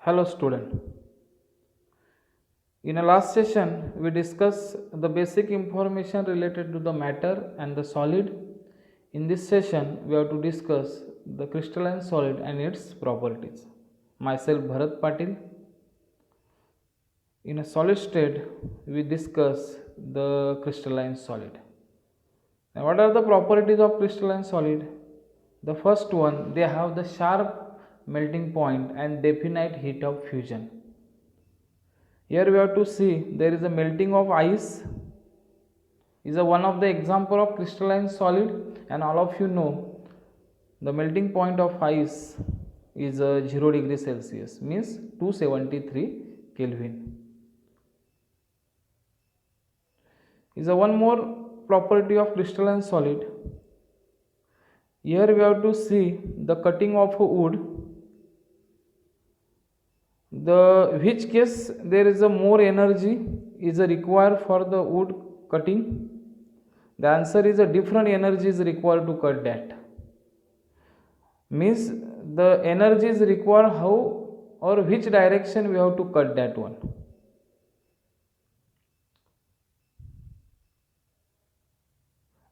Hello student. In a last session, we discussed the basic information related to the matter and the solid. In this session, we have to discuss the crystalline solid and its properties. Myself Bharat Patil. In a solid state, we discuss the crystalline solid. Now, what are the properties of crystalline solid? The first one, they have the sharp melting point and definite heat of fusion. Here we have to see there is a melting of ice is a one of the example of crystalline solid, and all of you know the melting point of ice is 0 degree Celsius, means 273 Kelvin. Is a one more property of crystalline solid. Here we have to see the cutting of wood, the which case there is a more energy is required for the wood cutting. The answer is a different energy is required to cut that. Means the energy is required how or which direction we have to cut that one.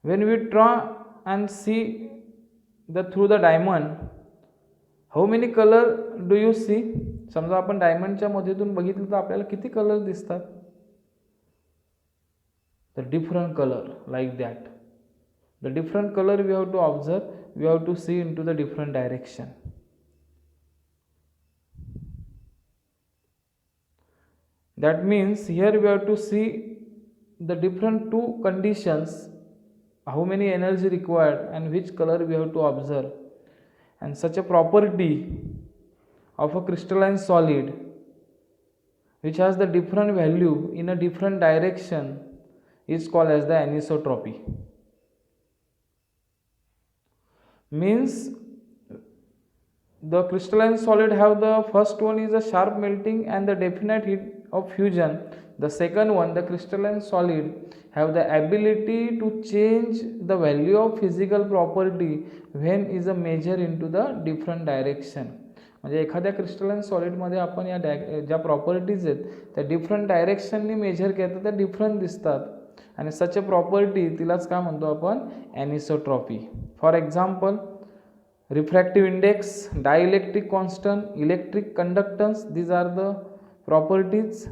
When we try and see the through the diamond, how many color do you see? समजा आपण डायमंडच्या मध्येतून बघितलं तर आपल्याला किती colour दिसतात? The different color like that. The different color we have to observe, we have to see into the different direction. That means here we have to see the different two conditions, how many energy required and which color we have to observe. And such a property of a crystalline solid which has the different value in a different direction is called as the anisotropy. Means the crystalline solid have the first one is a sharp melting and the definite heat of fusion. The second one, the crystalline solid have the ability to change the value of physical property when is a measure into the different direction. म्हणजे एखाद्या crystalline सॉलिडमध्ये आपण या ज्या properties आहेत त्या different डायरेक्शननी major केलं त्या different दिसतात, आणि सच अ प्रॉपर्टी तिलाच काय म्हणतो आपण? Anisotropy. For example, refractive index, dielectric constant, electric conductance, these are the properties.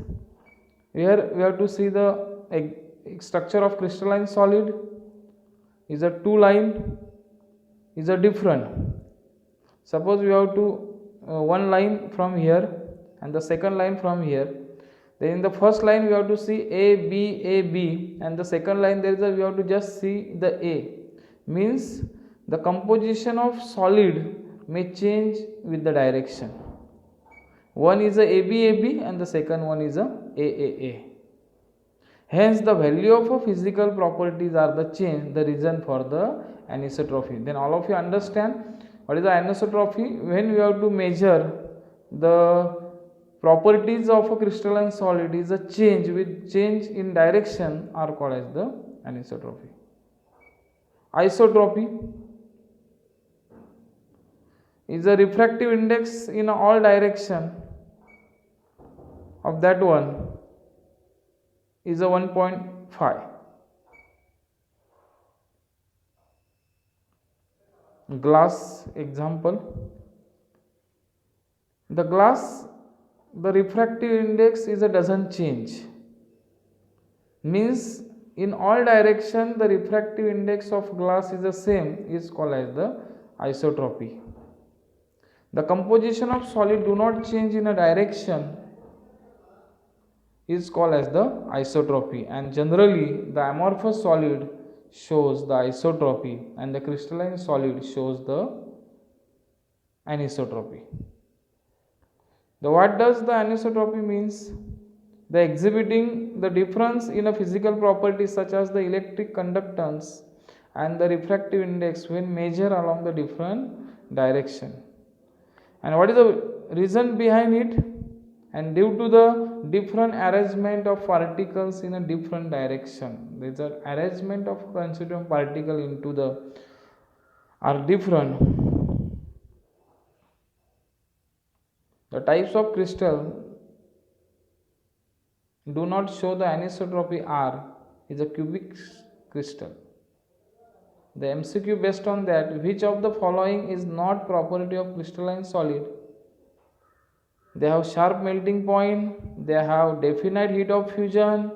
Here we have to see the structure of crystalline solid is a two line is a different. Suppose we have to one line from here and the second line from here. Then in the first line we have to see A B, and the second line there is a we have to just see the A. Means the composition of solid may change with the direction. One is a AB and the second one is a AAA. Hence the value of a physical properties are the change, the reason for the anisotropy. Then all of you understand what is the anisotropy? When we have to measure the properties of a crystalline solid is a change with change in direction are called as the anisotropy. Isotropy is a refractive index in all direction of that one is a 1.5. Glass example. The glass, the refractive index is a doesn't change. Means in all direction the refractive index of glass is the same, is called as the isotropy. The composition of solid do not change in a direction is called as the isotropy, and generally the amorphous solid shows the isotropy and the crystalline solid shows the anisotropy. The what does the anisotropy means? The exhibiting the difference in a physical property such as the electric conductance and the refractive index when measured along the different direction. And what is the reason behind it? And due to the different arrangement of particles in a different direction, there is an arrangement of constituent particle into the are different. The types of crystal do not show the anisotropy R is a cubic crystal. The MCQ based on that, which of the following is not property of crystalline solid? They have sharp melting point, they have definite heat of fusion,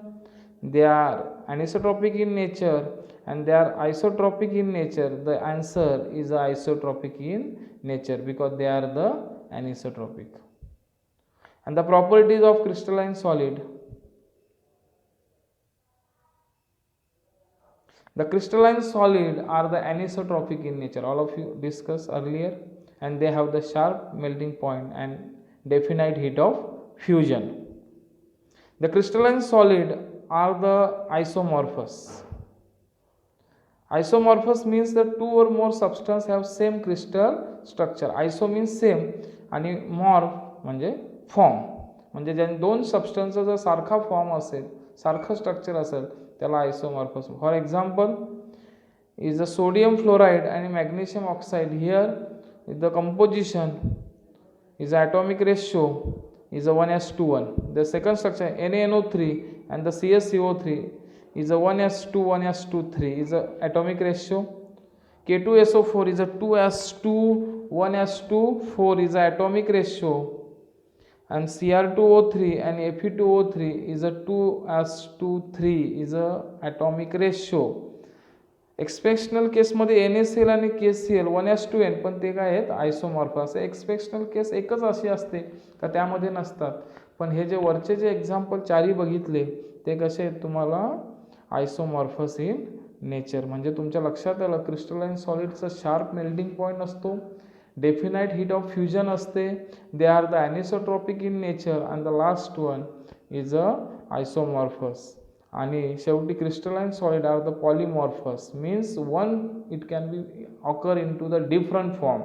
they are anisotropic in nature, and they are isotropic in nature. The answer is isotropic in nature because they are the anisotropic. And the properties of crystalline solid. The crystalline solid are the anisotropic in nature, all of you discussed earlier, and they have the sharp melting point and definite heat of fusion. The crystalline solid are the isomorphous. Isomorphous means that two or more substance have same crystal structure. Iso means same आणि morph म्हणजे form, म्हणजे ज्या दोन सबस्टन्सचा सारखा form असेल, सारखं structure असेल त्याला isomorphous. For example is the sodium fluoride and magnesium oxide. Here the composition is atomic ratio is a 1:1. The second structure NaNO3 and the CaCO3 is a 1:2 1:3 is a atomic ratio. K2SO4 is a 2:2 1:4 is a atomic ratio, and Cr2O3 and Fe2O3 is a 2:3 is a atomic ratio. एक्सपेक्शनल केसमध्ये NaCl आणि KCl 1:2 पण ते काय आहेत आयसोमॉर्फस. एक्सपेक्शनल case एकच अशी असते का त्यामध्ये नसतात, पण हे जे वरचे जे एक्झाम्पल चारी बघितले ते कसे आहेत तुम्हाला आयसोमॉर्फस इन नेचर. म्हणजे तुमच्या लक्षात आलं क्रिस्टलाइन सॉलिडचा शार्प मेल्टिंग पॉईंट असतो, डेफिनाइट हीट ऑफ फ्युजन असते, they are the anisotropic in nature, and the last one is a isomorphous. आणि शेवटी crystalline solid are the polymorphous, means one it can be occur into the different form.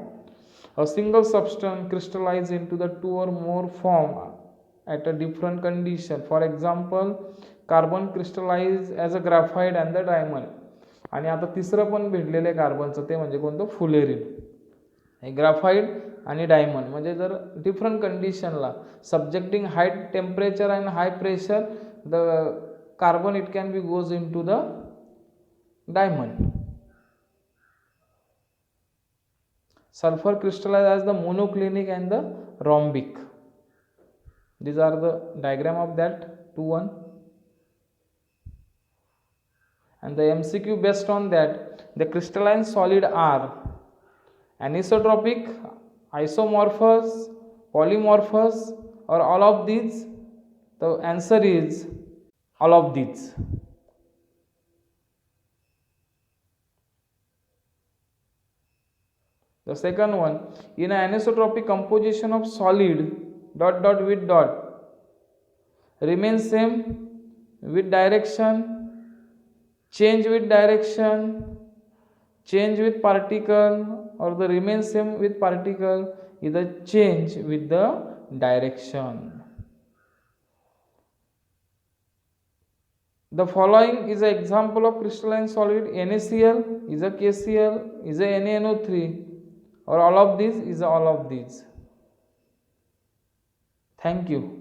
A single substance crystallise into the 2 or more form at a different condition. For example, carbon crystallise as a graphite and the diamond. आणि आता तिसरं पण भेटलेलं आहे कार्बनचं, ते म्हणजे कोणतं fullerene. हे ग्राफाइट आणि डायमंड म्हणजे जर डिफरंट कंडिशनला subjecting high temperature and high pressure the carbon it can be goes into the diamond. Sulfur crystallized as the monoclinic and the rhombic. These are the diagram of that 2:1. And the MCQ based on that, the crystalline solid are anisotropic, isomorphous, polymorphous, or all of these. The answer is all of these. The second one, in an anisotropic composition of solid with dot remains same with direction, change with direction, change with particle, or the remains same with particle is the change with the direction. The following is an example of crystalline solid. NaCl is a KCl is a NaNO3, or all of these is all of these. Thank you.